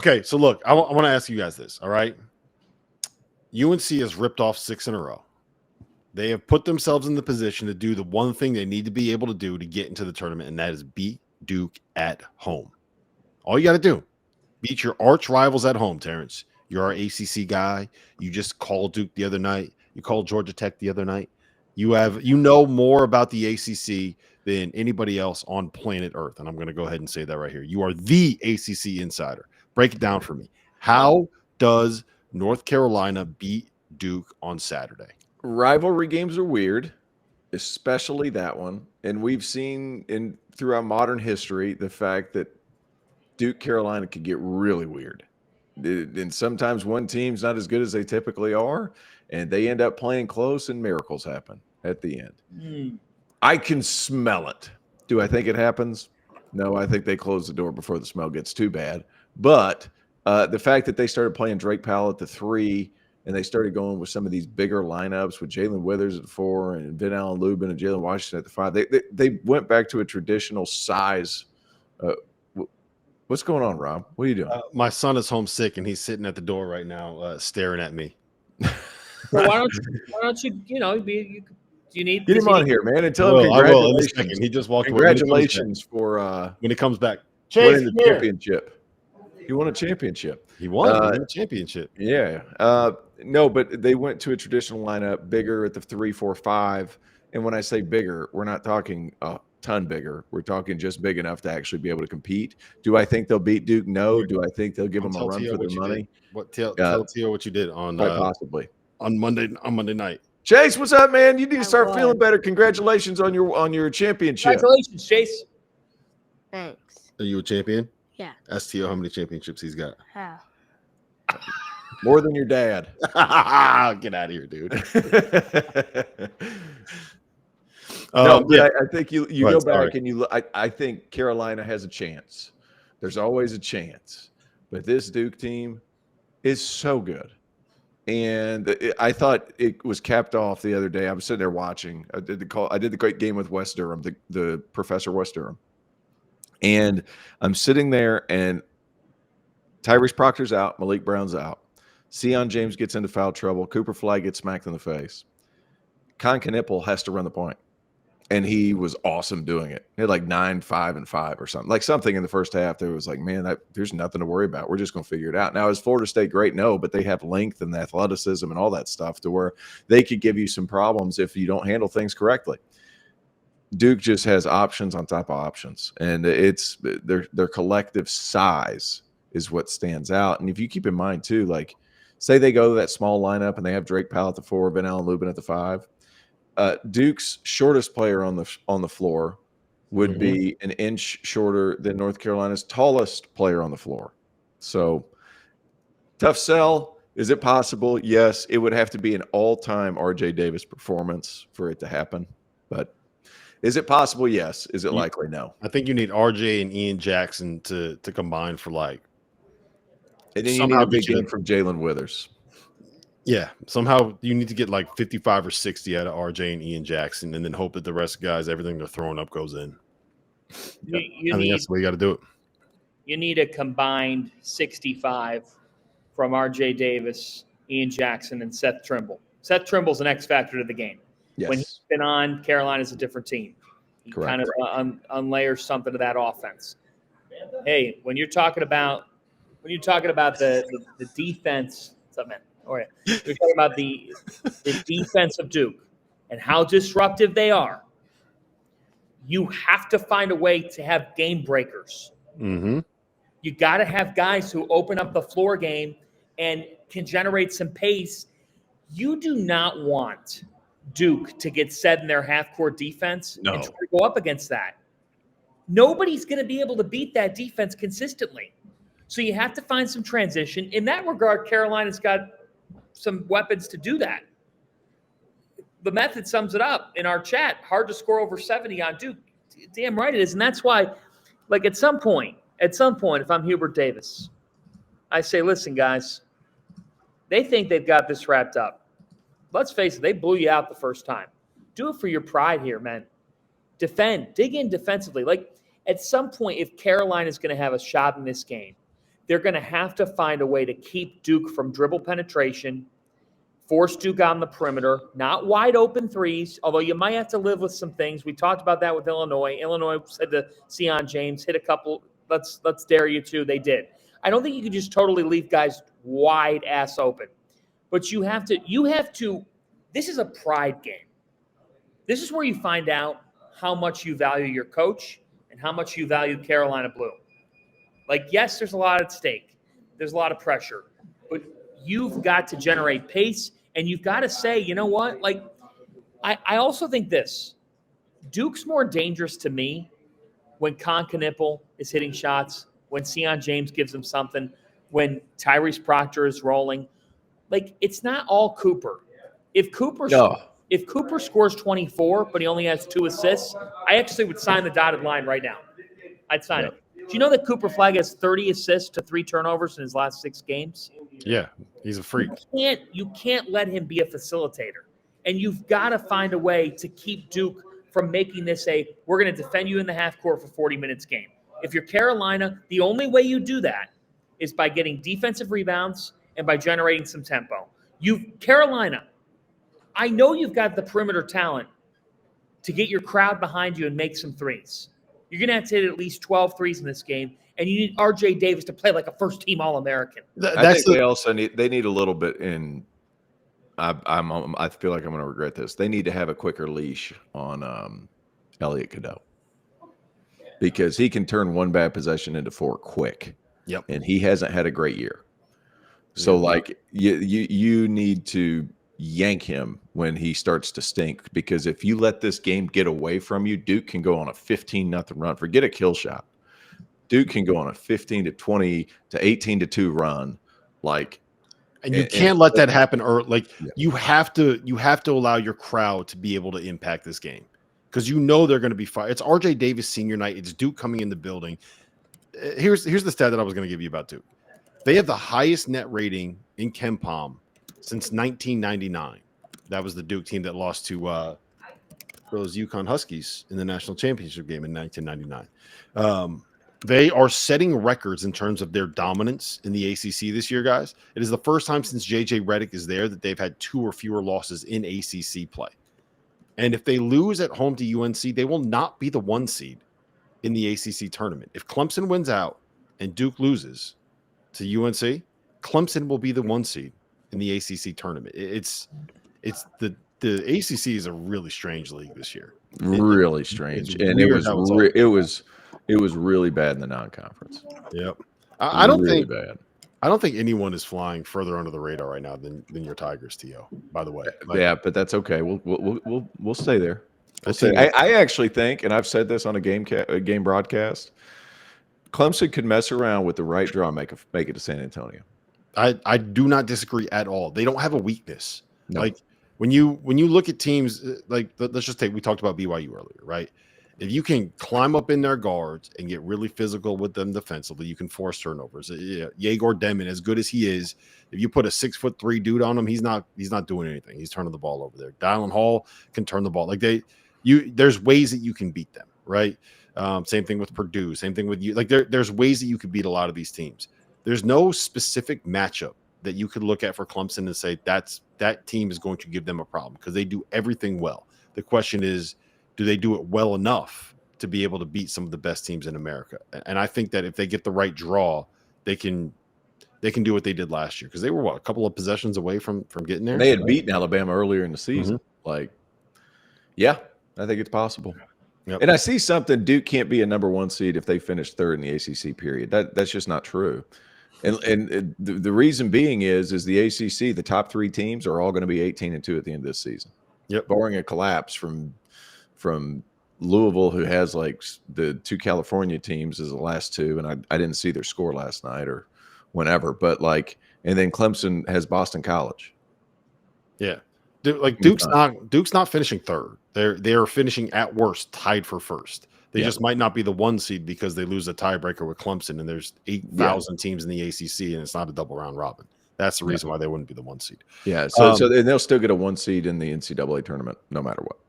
Okay, so look, I want to ask you guys this. All right, UNC has ripped off 6 in a row. They have put themselves in the position to do the one thing they need to be able to do to get into the tournament, and that is beat Duke at home. All you got to do, beat your arch rivals at home, Terrence. You're our ACC guy. You just called Duke the other night. You called Georgia Tech the other night. You know more about the ACC than anybody else on planet Earth, and I'm going to go ahead and say that right here. You are the ACC insider. Break it down for me. How does North Carolina beat Duke on Saturday? Rivalry games are weird, especially that one. And we've seen throughout modern history the fact that Duke Carolina could get really weird. And sometimes one team's not as good as they typically are, and they end up playing close, and miracles happen at the end. I can smell it. Do I think it happens? No, I think they close the door before the smell gets too bad. But the fact that they started playing Drake Powell at the 3, and they started going with some of these bigger lineups with Jalen Withers at 4 and Vin Allen Lubin and Jalen Washington at the 5, they went back to a traditional size. What's going on, Rob? What are you doing? My son is homesick, and he's sitting at the door right now staring at me. Well, why don't you, you need get him on here, man, and tell him congratulations. He just walked away. Congratulations for when he comes back. Winning the championship. He won a championship. He won a championship. Yeah. No, but they went to a traditional lineup, bigger at the 3, 4, 5. And when I say bigger, we're not talking ton bigger. We're talking just big enough to actually be able to compete. Do I think they'll beat Duke? No. Do I think they'll give them a run for their money? Tell Tio what you did on possibly on Monday night. Chase, what's up, man? You need to start feeling better. Congratulations on your championship. Congratulations, Chase. Thanks. Are you a champion? Yeah. Ask Tio how many championships he's got. How? More than your dad. Get out of here, dude. No, but I think you go back and you. I think Carolina has a chance. There's always a chance, but this Duke team is so good, and I thought it was capped off the other day. I was sitting there watching. I did the great game with West Durham, the Professor West Durham, and I'm sitting there, and Tyrese Proctor's out, Malik Brown's out, Sion James gets into foul trouble, Cooper Fly gets smacked in the face. Con Knipple has to run the point. And he was awesome doing it. He had like 9, 5, and 5 or something. Like something in the first half that was like, man, there's nothing to worry about. We're just going to figure it out. Now, is Florida State great? No, but they have length and athleticism and all that stuff to where they could give you some problems if you don't handle things correctly. Duke just has options on top of options. And it's their collective size is what stands out. And if you keep in mind, too, like say they go to that small lineup and they have Drake Powell at the 4, Vin Allen Lubin at the 5. Duke's shortest player on the floor would be an inch shorter than North Carolina's tallest player on the floor. So tough sell. Is it possible? Yes. It would have to be an all-time RJ Davis performance for it to happen. But is it possible? Yes. Is it likely? No. I think you need RJ and Ian Jackson to combine for like. And then you need a big game from Jalen Withers. Yeah, somehow you need to get like 55 or 60 out of RJ and Ian Jackson, and then hope that the rest of the guys, everything they're throwing up goes in. I think that's the way you got to do it. You need a combined 65 from RJ Davis, Ian Jackson, and Seth Trimble. Seth Trimble's an X factor to the game. Yes. When he's been on, Carolina's a different team. He kind of unlayers something to that offense. Hey, when you're talking about the defense, what's up, man? You're talking about the defense of Duke and how disruptive they are. You have to find a way to have game breakers. Mm-hmm. You got to have guys who open up the floor game and can generate some pace. You do not want Duke to get set in their half-court defense and try to go up against that. Nobody's going to be able to beat that defense consistently. So you have to find some transition. In that regard, Carolina's got some weapons to do that. The method sums it up in our chat. Hard to score over 70 on Duke. Damn right it is. And that's why, like at some point, if I'm Hubert Davis, I say, listen, guys, they think they've got this wrapped up. Let's face it, they blew you out the first time. Do it for your pride here, man. Defend. Dig in defensively. Like at some point, if Carolina is going to have a shot in this game, they're going to have to find a way to keep Duke from dribble penetration, force Duke on the perimeter, not wide open threes, although you might have to live with some things. We talked about that with Illinois. Illinois said to Sion James, hit a couple, let's dare you to. They did. I don't think you can just totally leave guys wide ass open. But you have to, this is a pride game. This is where you find out how much you value your coach and how much you value Carolina Blue. Like, yes, there's a lot at stake. There's a lot of pressure. But you've got to generate pace, and you've got to say, you know what? Like, I also think this. Duke's more dangerous to me when Con Knippel is hitting shots, when Sion James gives him something, when Tyrese Proctor is rolling. Like, it's not all Cooper. If Cooper scores 24, but he only has 2 assists, I actually would sign the dotted line right now. I'd sign it. Do you know that Cooper Flagg has 30 assists to 3 turnovers in his last 6 games? Yeah, he's a freak. You can't let him be a facilitator. And you've got to find a way to keep Duke from making this we're going to defend you in the half court for 40 minutes game. If you're Carolina, the only way you do that is by getting defensive rebounds and by generating some tempo. Carolina, I know you've got the perimeter talent to get your crowd behind you and make some threes. You're going to have to hit at least 12 threes in this game, and you need R.J. Davis to play like a first-team All-American. I think they also need a little bit in I feel like I'm going to regret this. They need to have a quicker leash on Elliot Cadeau because he can turn one bad possession into 4 quick. Yep. And he hasn't had a great year. So, like, you need to yank him when he starts to stink, because if you let this game get away from you, Duke can go on a 15-0 run. Forget a kill shot. Duke can go on a 15-20 to 18-2 run. Like, and you can't let that happen, or you have to allow your crowd to be able to impact this game, because they're going to be fire. It's RJ Davis senior night. It's Duke coming in the building. Here's the stat that I was going to give you about Duke. They have the highest net rating in KenPom since 1999. That was the Duke team that lost to those UConn Huskies in the national championship game in 1999. They are setting records in terms of their dominance in the ACC this year, guys. It is the first time since JJ Redick is there that they've had 2 or fewer losses in ACC play. And if they lose at home to UNC, they will not be the 1 seed in the ACC tournament. If Clemson wins out and Duke loses to UNC, Clemson will be the 1 seed in the ACC tournament. It's the ACC is a really strange league this year. Really strange, and it was really bad in the non-conference. Yep. I don't really think bad. I don't think anyone is flying further under the radar right now than your Tigers, T.O. By the way, yeah, but that's okay. We'll stay there. I actually think, and I've said this on a game broadcast, Clemson could mess around with the right draw, make it to San Antonio. I do not disagree at all. They don't have a weakness. No. Like when you look at teams, like let's just we talked about BYU earlier, right? If you can climb up in their guards and get really physical with them defensively, you can force turnovers. Yegor Demon, as good as he is, if you put a 6'3" dude on him, he's not doing anything. He's turning the ball over there. Dylan Hall can turn the ball. Like there's ways that you can beat them, right? Same thing with Purdue. Same thing with you. Like there's ways that you could beat a lot of these teams. There's no specific matchup that you could look at for Clemson and say that team is going to give them a problem, because they do everything well. The question is, do they do it well enough to be able to beat some of the best teams in America? And I think that if they get the right draw, they can do what they did last year, because they were a couple of possessions away from getting there. They had beaten Alabama earlier in the season. Mm-hmm. I think it's possible. Yep. And I see something. Duke can't be a number 1 seed if they finish 3rd in the ACC period. That's just not true. And the reason being is the ACC, the top 3 teams are all going to be 18-2 at the end of this season. Yep. Barring a collapse from Louisville, who has like the 2 California teams as the last 2, and I didn't see their score last night or whenever, but and then Clemson has Boston College. Yeah. Duke's not finishing 3rd. They're finishing at worst tied for 1st. They just might not be the 1 seed because they lose a tiebreaker with Clemson, and there's 8,000 teams in the ACC, and it's not a double round robin. That's the reason why they wouldn't be the 1 seed. Yeah. So they'll still get a 1 seed in the NCAA tournament no matter what.